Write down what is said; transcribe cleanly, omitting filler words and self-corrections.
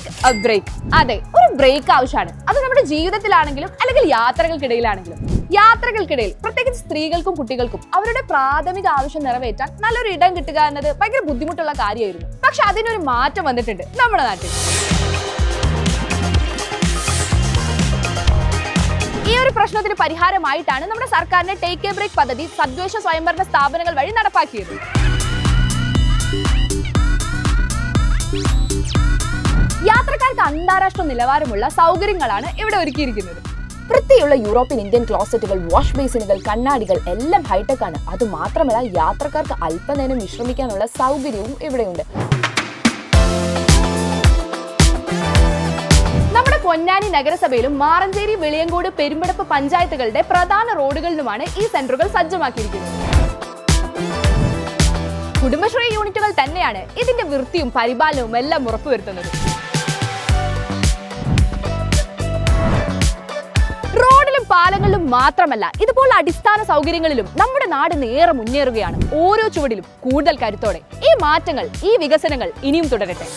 Take A break. അതെ, ഒരു break ആവശ്യമാണ്. അത് നമ്മുടെ ജീവിതത്തിലാണെങ്കിലും അല്ലെങ്കിൽ യാത്രകൾക്കിടയിലാണെങ്കിലും. യാത്രകൾക്കിടയിൽ പ്രത്യേകിച്ച് സ്ത്രീകൾക്കും കുട്ടികൾക്കും അവരുടെ പ്രാഥമിക ആവശ്യം നിറവേറ്റാൻ നല്ലൊരു ഇടം കിട്ടുക എന്നത് ഭയങ്കര ബുദ്ധിമുട്ടുള്ള കാര്യമായിരുന്നു. പക്ഷെ അതിനൊരു മാറ്റം വന്നിട്ടുണ്ട് നമ്മുടെ നാട്ടിൽ. ഈ ഒരു പ്രശ്നത്തിന് പരിഹാരമായിട്ടാണ് നമ്മുടെ സർക്കാരിന്റെ ടേക്ക് എ ബ്രേക്ക് പദ്ധതി തദ്ദേശ സ്വയംഭരണ സ്ഥാപനങ്ങൾ വഴി നടപ്പാക്കിയത്. യാത്രക്കാർക്ക് അന്താരാഷ്ട്ര നിലവാരമുള്ള സൗകര്യങ്ങളാണ് ഇവിടെ ഒരുക്കിയിരിക്കുന്നത്. വൃത്തിയുള്ള യൂറോപ്യൻ ഇന്ത്യൻ ക്ലോസറ്റുകൾ, വാഷ് ബേസിനുകൾ, കണ്ണാടികൾ എല്ലാം ഹൈടെക് ആണ്. അത് മാത്രമല്ല, യാത്രക്കാർക്ക് അല്പനേരം വിശ്രമിക്കാനുള്ള സൗകര്യവും ഇവിടെയുണ്ട്. നമ്മുടെ പൊന്നാനി നഗരസഭയിലും മാറഞ്ചേരി, വെളിയങ്കോട്, പെരുമ്പടപ്പ് പഞ്ചായത്തുകളുടെ പ്രധാന റോഡുകളിലുമാണ് ഈ സെന്ററുകൾ സജ്ജമാക്കിയിരിക്കുന്നത്. കുടുംബശ്രീ യൂണിറ്റുകൾ തന്നെയാണ് ഇതിന്റെ വൃത്തിയും പരിപാലനവും എല്ലാം ഉറപ്പുവരുത്തുന്നത്. റോഡിലും പാലങ്ങളിലും മാത്രമല്ല, ഇതുപോലുള്ള അടിസ്ഥാന സൗകര്യങ്ങളിലും നമ്മുടെ നാട് നേരെ മുന്നേറുകയാണ്. ഓരോ ചുവടിലും കൂടുതൽ കരുത്തോടെ. ഈ മാറ്റങ്ങൾ, ഈ വികസനങ്ങൾ ഇനിയും തുടരട്ടെ.